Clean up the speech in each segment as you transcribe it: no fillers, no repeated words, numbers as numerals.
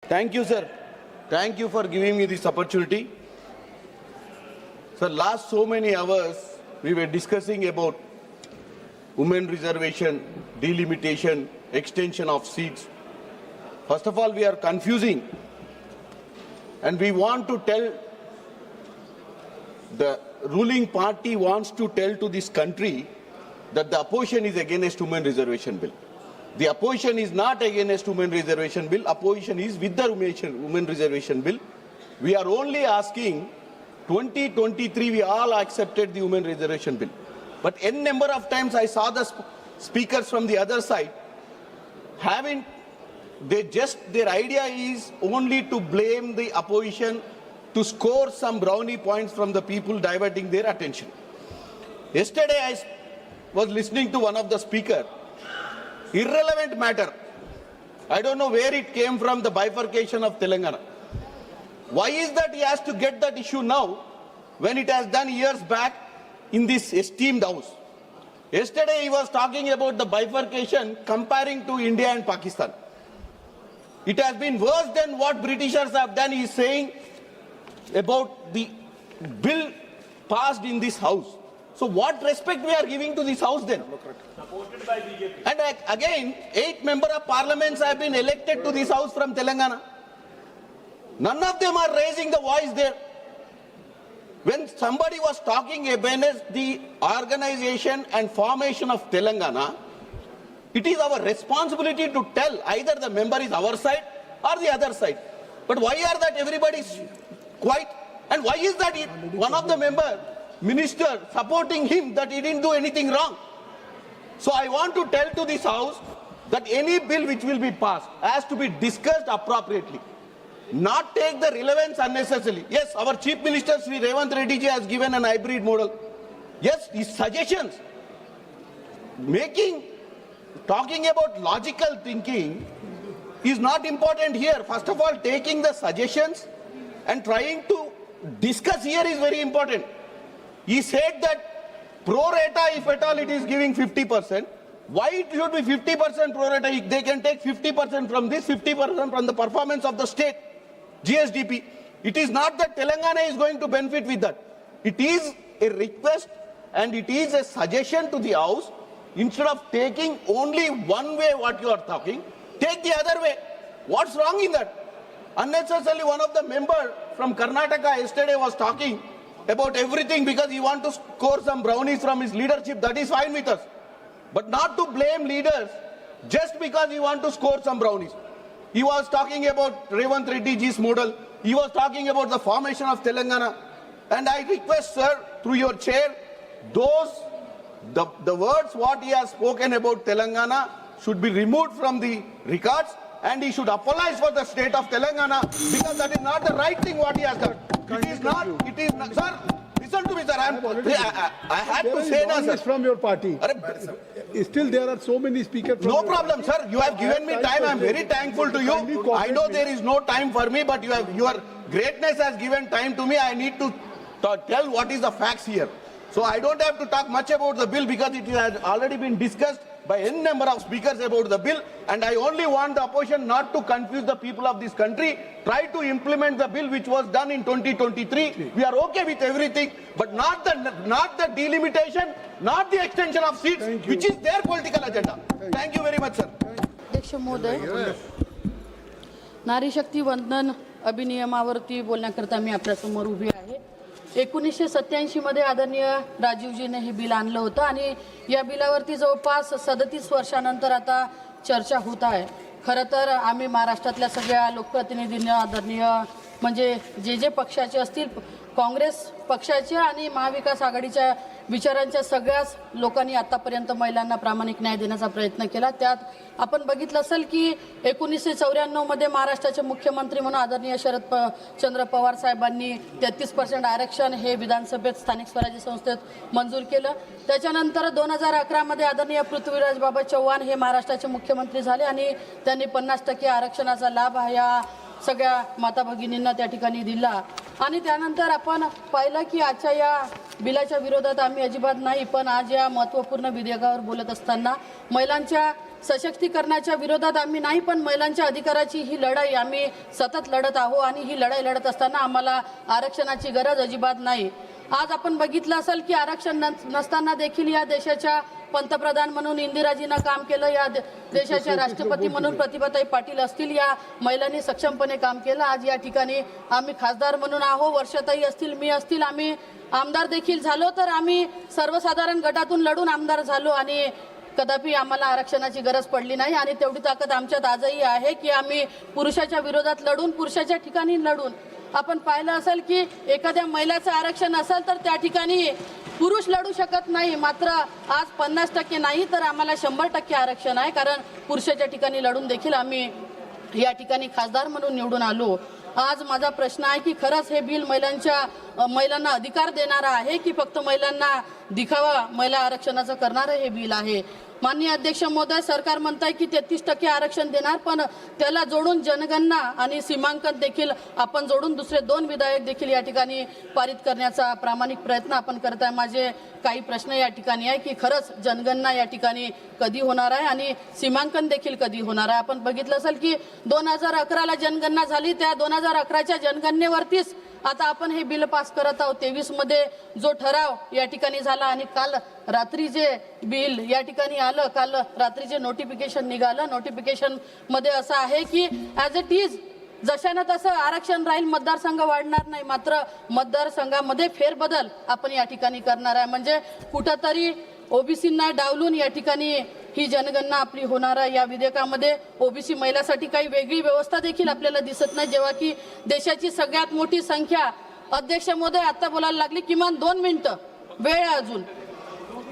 Thank you, sir. Thank you for giving me this opportunity. Sir, last so many hours, we were discussing about women reservation, delimitation, extension of seats. First of all, we are confusing, and we want to tell, the ruling party wants to tell to this country that the opposition is against women reservation bill. The opposition is not against women reservation bill. Opposition is with the women reservation bill. We are only asking 2023 we all accepted the women reservation bill. But n number of times I saw the speakers from the other side their idea is only to blame the opposition to score some brownie points from the people, diverting their attention. Yesterday I was listening to one of the speakers. Irrelevant matter. I don't know where it came from, the bifurcation of Telangana. Why is that he has to get that issue now when it has done years back in this esteemed house? Yesterday he was talking about the bifurcation comparing to India and Pakistan. It has been worse than what Britishers have done, he is saying about the bill passed in this house. So what respect we are giving to this house then? Supported by BJP. And again, 8 members of parliaments have been elected to this house from Telangana. None of them are raising the voice there. When somebody was talking against the organization and formation of Telangana, it is our responsibility to tell either the member is our side or the other side. But why are that everybody is quiet? And why is that one of the minister supporting him that he didn't do anything wrong? So I want to tell to this house that any bill which will be passed has to be discussed appropriately, not take the relevance unnecessarily. Yes, our Chief Minister Sri Revanth Reddy ji has given an hybrid model. Yes, his suggestions, talking about logical thinking is not important here. First of all, taking the suggestions and trying to discuss here is very important. He said that pro rata, if at all it is giving 50%, why it should be 50% pro rata? They can take 50% from this, 50% from the performance of the state, GSDP. It is not that Telangana is going to benefit with that. It is a request and it is a suggestion to the House. Instead of taking only one way what you are talking, take the other way. What's wrong in that? Unnecessarily, one of the members from Karnataka yesterday was talking about everything because he wants to score some brownies from his leadership. That is fine with us. But not to blame leaders just because he wants to score some brownies. He was talking about Revanth Reddy ji's model. He was talking about the formation of Telangana. And I request, sir, through your chair, the words what he has spoken about Telangana should be removed from the records, and he should apologize for the state of Telangana, because that is not the right thing what he has done. It is not, sir, listen to me, sir. I had to say now, sir. From your party. Still there are so many speakers. No problem, sir. You have given me time. I am very thankful to you. I know there is no time for me, but your greatness has given time to me. I need to tell what is the facts here. So I don't have to talk much about the bill because it has already been discussed by n number of speakers about the bill, and I only want the opposition not to confuse the people of this country. Try to implement the bill which was done in 2023. We are okay with everything, but not the delimitation, not the extension of seats, which is their political agenda. Thank you very much, sir. अध्यक्ष महोदय, नारी शक्ती वंदन अधिनियमावरती बोलण्याकरता मी आपल्या समोर उभी आहे. 1987 मध्ये आदरणीय राजीवजीने हे बिल आणलं होतं आणि या बिलावरती जवळपास 37 वर्षानंतर आता चर्चा होत आहे. खरं तर आम्ही महाराष्ट्रातल्या सगळ्या लोकप्रतिनिधींना आदरणीय म्हणजे जे पक्षाचे असतील, काँग्रेस पक्षाचे आणि महाविकास आघाडीच्या विचारांच्या सगळ्याच लोकांनी आतापर्यंत महिलांना प्रामाणिक न्याय देण्याचा प्रयत्न केला. त्यात आपण बघितलं असेल की 1994 मध्ये महाराष्ट्राचे मुख्यमंत्री म्हणून आदरणीय शरदचंद्र पवार साहेबांनी 33% आरक्षण हे विधानसभेत स्थानिक स्वराज्य संस्थेत मंजूर केलं. त्याच्यानंतर 2011 मध्ये आदरणीय पृथ्वीराज बाबा चव्हाण हे महाराष्ट्राचे मुख्यमंत्री झाले आणि त्यांनी 50% आरक्षणाचा लाभ या सगळ्या माता भगिनींना त्या ठिकाणी दिला. आणि त्यानंतर आपण पाहिलं की आजच्या या बिलाच्या विरोधात आम्ही अजिबात नाही, पण आज या महत्त्वपूर्ण विधेयकावर बोलत असताना महिलांच्या सशक्तीकरणाच्या विरोधात आम्ही नाही, पण महिलांच्या अधिकाराची ही लढाई आम्ही सतत लढत आहोत आणि ही लढाई लढत असताना आम्हाला आरक्षणाची गरज अजिबात नाही. आज आपण बघितलं असेल की आरक्षण नसताना देखील या देशाच्या पंतप्रधान म्हणून इंदिराजींना काम केलं, या देशाच्या राष्ट्रपती म्हणून प्रतिभाताई पाटील असतील, या महिलांनी सक्षमपणे काम केलं. आज या ठिकाणी आम्ही खासदार म्हणून आहो, वर्षाताई असतील, मी असतील, आम्ही आमदार देखील झालो, तर आम्ही सर्वसाधारण गटातून लढून आमदार झालो आणि कदापि आम्हाला आरक्षणाची गरज पडली नाही. आणि तेवढी ताकद आमच्यात आजही आहे की आम्ही पुरुषाच्या विरोधात लढून, पुरुषाच्या ठिकाणी लढून. आपण पाहिलं असेल की एखाद्या महिलाचं आरक्षण असेल तर त्या ठिकाणी पुरुष लढू शकत नाही, मात्र आज 50% नाही तर आम्हाला 100% आरक्षण आहे, कारण पुरुषाच्या ठिकाणी लढून देखील आम्ही या ठिकाणी खासदार म्हणून निवडून आलो. आज माझा प्रश्न आहे की खरंच हे बिल महिलांना अधिकार देणारा आहे की फक्त महिलांना दिखावा महिला आरक्षणाचं करणारं हे बिल आहे. माननीय अध्यक्ष महोदय, सरकार म्हणताय की 33% आरक्षण देणार, पण त्याला जोडून जनगणना आणि सीमांकन देखील आपण जोडून दुसरे 2 विधेयक देखील या ठिकाणी पारित करण्याचा प्रामाणिक प्रयत्न आपण करत आहे. माझे काही प्रश्न या ठिकाणी आहे की खरंच जनगणना या ठिकाणी कधी होणार आहे आणि सीमांकन देखील कधी होणार आहे. आपण बघितलं असेल की 2011ला जनगणना झाली, त्या 2011च्या जनगणनेवरतीच आता आपण हे बिल पास करत आहोत. 23 मध्ये जो ठराव या ठिकाणी झाला आणि काल रात्री जे बिल या ठिकाणी आलं, काल रात्री जे नोटिफिकेशन निघालं, नोटिफिकेशन मध्ये असं आहे की ॲज इट इज जशानं तसं आरक्षण राहील, मतदारसंघ वाढणार नाही, मात्र मतदारसंघामध्ये फेरबदल आपण या ठिकाणी करणार आहे. म्हणजे कुठंतरी ओबीसींना डावलून या ठिकाणी ही जनगणना आपली होणार आहे. या विधेयकामध्ये ओबीसी महिलांसाठी काही वेगळी व्यवस्था देखील आपल्याला दिसत नाही, जेव्हा की देशाची सगळ्यात मोठी संख्या, अध्यक्ष महोदय आता बोलायला लागली, किमान 2 मिनिटं वेळ आहे अजून,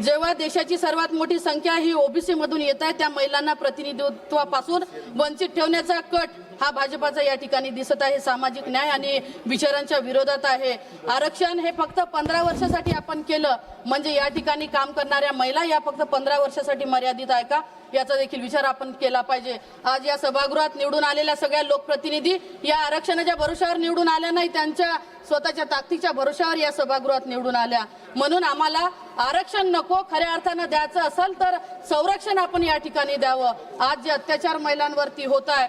जेव्हा देशाची सर्वात मोठी संख्या ही ओबीसी मधून येत आहे, त्या महिलांना प्रतिनिधित्वापासून वंचित ठेवण्याचा कट हा भाजपाचा या ठिकाणी दिसत आहे. सामाजिक न्याय आणि विचारांच्या विरोधात आहे. आरक्षण हे फक्त 15 वर्षासाठी आपण केलं, म्हणजे या ठिकाणी काम करणाऱ्या महिला या फक्त 15 वर्षासाठी मर्यादित आहे का, याचा देखील विचार आपण केला पाहिजे. आज या सभागृहात निवडून आलेल्या सगळ्या लोकप्रतिनिधी या आरक्षणाच्या भरोशावर निवडून आल्या नाही, त्यांच्या स्वतःच्या ताकदीच्या भरोशावर या सभागृहात निवडून आल्या. म्हणून आम्हाला आरक्षण नको, खऱ्या अर्थानं द्यायचं असेल तर संरक्षण आपण या ठिकाणी द्यावं. आज जे अत्याचार महिलांवरती होत आहे,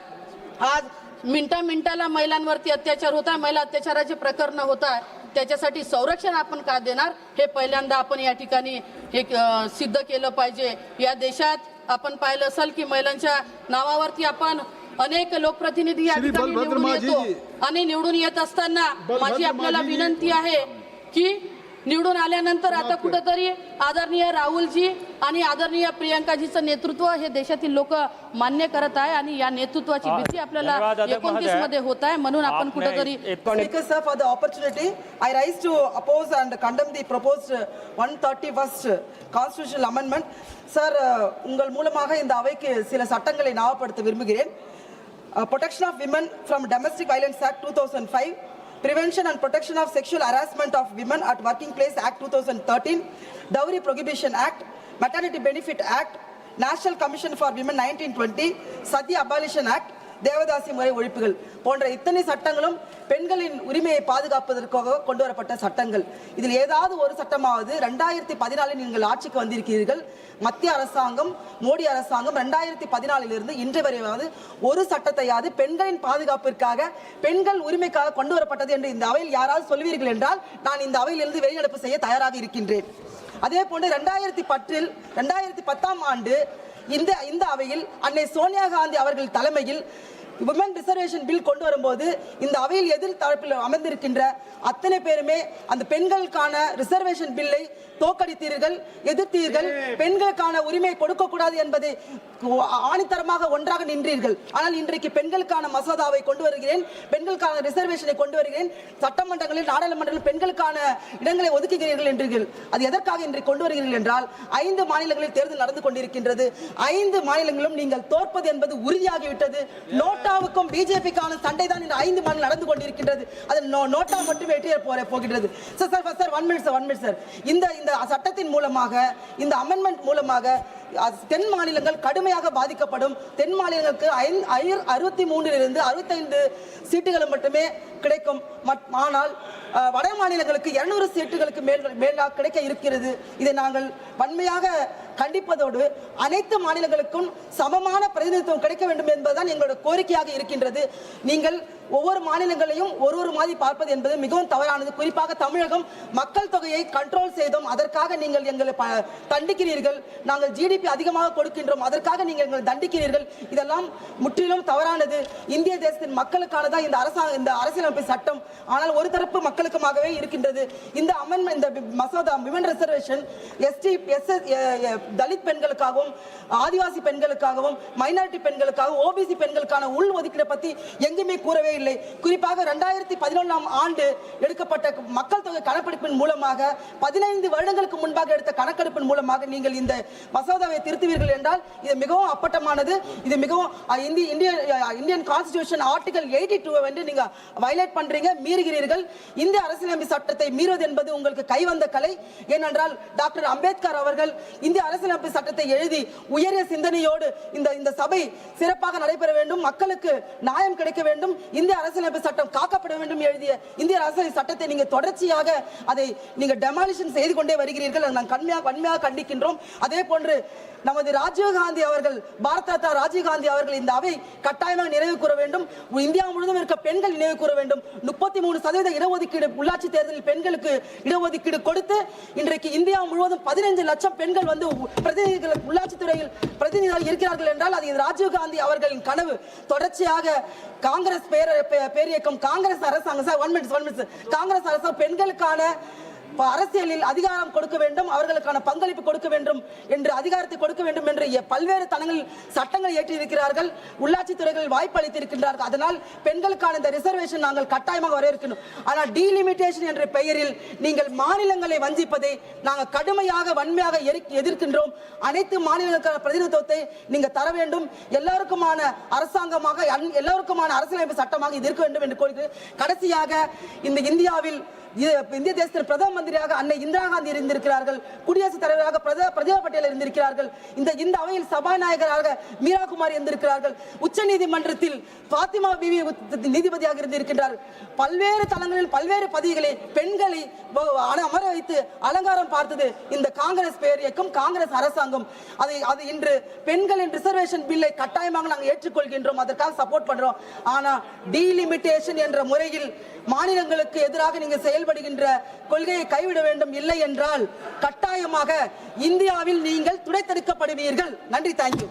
आज मिनिटाला महिलांवरती अत्याचार होत आहे, महिला अत्याचाराचे प्रकरण होत आहे, त्याच्यासाठी संरक्षण आपण का देणार, हे पहिल्यांदा आपण या ठिकाणी हे सिद्ध केलं पाहिजे. या देशात आपण पाहिलं असेल की महिलांच्या नावावरती आपण अनेक लोकप्रतिनिधी या ठिकाणी निवडून येतो आणि निवडून येत असताना माझी आपल्याला विनंती आहे की निवडून आल्यानंतर आता कुठेतरी आदरणीय राहुलजी आणि आदरणीय प्रियंकाजीचं नेतृत्व हे देशातील लोक मान्य करत आहे आणि या नेतृत्वाची भीती आपल्याला 29 मध्ये होत आहे. म्हणून आपण कुठेतरी Speaker sir, for the opportunity, I rise to oppose and condemn the proposed 131st constitutional amendment. Sir, உங்கள் மூலமாக இந்த அவைக்கு சில சட்டங்களை ஞாபகப்படுத்த விரும்புகிறேன். Protection of Women from Domestic Violence Act 2005, Prevention and Protection of Sexual Harassment of Women at Working Place Act 2013, Dowry Prohibition Act, Maternity Benefit Act, National Commission for Women 1920, Satya Abolition Act, devadasi முறை ஒழிப்புகள் போன்ற இத்தனை சட்டங்களும் பெண்களின் உரிமையை பாதுகாப்பதற்காக கொண்டு வரப்பட்ட சட்டங்கள். இதில் ஏதாவது ஒரு சட்டமாவது 2014 நீங்கள் ஆட்சிக்கு வந்திருக்கிறீர்கள். மத்திய அரசாங்கம், மோடி அரசாங்கம் 2014 இன்று வரையாவது ஒரு சட்டத்தையாவது பெண்களின் பாதுகாப்பிற்காக, பெண்கள் உரிமைக்காக கொண்டு வரப்பட்டது என்று இந்த அவையில் யாராவது சொல்வீர்கள் என்றால் நான் இந்த அவையிலிருந்து வெளிநடப்பு செய்ய தயாராக இருக்கின்றேன். அதே போன்று 2010ஆம் ஆண்டு இந்த அவையில் அன்னை சோனியா காந்தி அவர்கள் தலைமையில் விமன் ரிசர்வேஷன் பில் கொண்டு வரும்போது இந்த அவையில் எதிர் தரப்பில் அமர்ந்திருக்கின்ற அத்தனை பேருமே அந்த பெண்களுக்கான ரிசர்வேஷன் பில்லை தோற்கடித்தீர்கள், எதிர்த்தீர்கள். பெண்களுக்கான உரிமை கொடுக்கக்கூடாது என்பதை ஆணித்தரமாக ஒன்றாக நின்றீர்கள். ஆனால் இன்றைக்கு பெண்களுக்கான மசோதாவை கொண்டு வருகிறேன், பெண்களுக்கான ரிசர்வேஷனை கொண்டு வருகிறேன், சட்டமன்றங்களில் நாடாளுமன்றத்தில் பெண்களுக்கான இடங்களை ஒதுக்குகிறீர்கள் என்றீர்கள். அது எதற்காக இன்றைக்கு கொண்டு வருகிறீர்கள் என்றால் 5 மாநிலங்களில் தேர்தல் நடந்து கொண்டிருக்கின்றது. 5 மாநிலங்களும் நீங்கள் தோற்பது என்பது உறுதியாகிவிட்டது. நோட்டாவுக்கும் பிஜேபிக்கான சண்டை தான் இந்த 5 மாநிலம் நடந்து கொண்டிருக்கின்றது. அது நோட்டா மட்டும் வெற்றியை போகின்றது. Sir 1 minute sir. இந்த சட்டத்தின் மூலமாக, இந்த அமெண்ட்மெண்ட் மூலமாக தென் மாநிலங்கள் கடுமையாக பாதிக்கப்படும். தென் மாநிலங்களுக்கு 63 65 சீட்டுகள் மட்டுமே கிடைக்கும். ஆனால் வட மாநிலங்களுக்கு 200 சீட்டுகளுக்கு மேலாக கிடைக்க இருக்கிறது. இதை நாங்கள் வன்மையாக கண்டிப்பதோடு அனைத்து மாநிலங்களுக்கும் சமமான பிரதிநிதித்துவம் கிடைக்க வேண்டும் என்பதுதான் எங்களுடைய கோரிக்கையாக இருக்கின்றது. நீங்கள் ஒவ்வொரு மாநிலங்களையும் ஒரு மாதிரி பார்ப்பது என்பது மிகவும் தவறானது. குறிப்பாக தமிழகம் மக்கள் தொகையை கண்ட்ரோல் செய்தோம், அதற்காக நீங்கள் எங்களை தண்டிக்கிறீர்கள். நாங்கள் ஜிடிபி அதிகமாக கொடுக்கின்றோம், அதற்காக நீங்கள் எங்களை தண்டிக்கிறீர்கள். இதெல்லாம் முற்றிலும் தவறானது. இந்திய தேசத்தின் மக்களுக்கானதான் இந்த அரசியலமைப்பு சட்டம். ஆனால் ஒரு தரப்பு மக்களுக்குமாகவே இருக்கின்றது. இந்த அமெண்ட்மெண்ட், இந்த மசோதா விமன் ரிசர்வேஷன் எஸ்டி தலித் பெண்களுக்காகவும் ஆதிவாசி பெண்களுக்காகவும் மைனாரிட்டி பெண்களுக்காகவும் ஓபிசி பெண்களுக்கான உள் ஒதுக்கீடு பற்றி எங்குமே கூறவே இல்லை. குறிப்பாக 2011ஆம் ஆண்டு எடுக்கப்பட்ட மக்கள் தொகை கணக்கெடுப்பின் மூலமாக 15 வருடங்களுக்கு முன்பாக எடுத்த கணக்கெடுப்பின் மூலமாக நீங்கள் இந்த மசோதாவை திருத்துவீர்கள் என்றால் இது மிகவும் அப்பட்டமானது. இது மிகவும் இந்தியன் கான்ஸ்டிடியூஷன் ஆர்டிகல் 82 வந்து நீங்க வயலேட் பண்றீங்க, மீறுகிறீர்கள். இந்திய அரசியலமைப்பு சட்டத்தை மீறுவது என்பது உங்களுக்கு கைவந்த கலை. ஏனென்றால் டாக்டர் அம்பேத்கர் அவர்கள் இந்திய அரசியலமைப்பு சட்டத்தை எழுதி உயரிய சிந்தனையோடு இந்த சபை சிறப்பாக நடைபெற வேண்டும், மக்களுக்கு நியாயம் கிடைக்க வேண்டும், இந்திய அரசியலமைப்பு சட்டம் காக்கப்பட வேண்டும் எழுதிய இந்திய அரசியல் சட்டத்தை நீங்க தொடர்ச்சியாக அதை நீங்க டெமாலிஷன் செய்து கொண்டே வருகிறீர்கள். நாங்கள் வன்மையாக கண்டிக்கின்றோம். அதே போன்று நமது ராஜீவ்காந்தி அவர்கள், பாரத ரத்னா ராஜீவ்காந்தி அவர்கள் இந்த அவை கட்டாயமாக நிறைவு கூற வேண்டும். இந்தியா முழுவதும் இருக்க பெண்கள் நினைவு கூற வேண்டும். 33% இடஒதுக்கீடு உள்ளாட்சி தேர்தலில் பெண்களுக்கு இடஒதுக்கீடு கொடுத்து இன்றைக்கு இந்தியா முழுவதும் 15 லட்சம் பெண்கள் வந்து பிரதிநிதிகள் உள்ளாட்சி துறையில் பிரதிநிதிகள் இருக்கிறார்கள் என்றால் அது ராஜீவ்காந்தி அவர்களின் கனவு. தொடர்ச்சியாக காங்கிரஸ் பேரியக்கம், காங்கிரஸ் அரசாங்கம், காங்கிரஸ் அரசு பெண்களுக்கான அரசியலில் அதிகாரம் கொடுக்க வேண்டும், அவர்களுக்கான பங்களிப்பு கொடுக்க வேண்டும் என்று அதிகாரத்தை கொடுக்க வேண்டும் என்று பல்வேறு தளங்களில் சட்டங்கள் ஏற்றியிருக்கிறார்கள். உள்ளாட்சி துறைகளில் வாய்ப்பு அளித்திருக்கின்றார்கள். அதனால் பெண்களுக்கான இந்த ரிசர்வேஷன் நாங்கள் கட்டாயமாக வரவேற்கணும். ஆனால் டீலிமிட்டேஷன் என்ற பெயரில் நீங்கள் மாநிலங்களை வஞ்சிப்பதை நாங்கள் கடுமையாக வன்மையாக எதிர்க்கின்றோம். அனைத்து மாநிலங்களுக்கான பிரதிநிதித்துவத்தை நீங்க தர வேண்டும். எல்லாருக்குமான அரசாங்கமாக, எல்லாருக்குமான அரசியலமைப்பு சட்டமாக இது இருக்க வேண்டும் என்று கோரிக்கை. கடைசியாக இந்த இந்தியாவில் இந்திய தேசத்தின் பிரதம மந்திரியாக அன்னை இந்திரா காந்தி இருந்திருக்கிறார்கள், குடியரசுத் தலைவராக பிரதிபா பட்டேல் இருந்திருக்கிறார்கள், இந்த அவையில் சபாநாயகராக மீரா குமார் இருந்திருக்கிறார்கள், உச்ச நீதிமன்றத்தில் பாத்திமா பிவி நீதிபதியாக இருந்திருக்கின்றார்கள். பல்வேறு தளங்களில் பல்வேறு பதவிகளை பெண்களை அமர வைத்து அலங்காரம் பார்த்தது இந்த காங்கிரஸ் பேரியக்கம், காங்கிரஸ் அரசாங்கம். அது இன்று பெண்களின் ரிசர்வேஷன் பில்லை கட்டாயமாக நாங்கள் ஏற்றுக்கொள்கின்றோம், அதற்காக சப்போர்ட் பண்றோம். ஆனா டீலிமிட்டேஷன் என்ற முறையில் மாநிலங்களுக்கு எதிராக நீங்க செயல்படுகின்ற கொள்கையை கைவிட வேண்டும். இல்லை என்றால் கட்டாயமாக இந்தியாவில் நீங்கள் துடைத்தெடுக்கப்படுவீர்கள். நன்றி, தேங்க்யூ.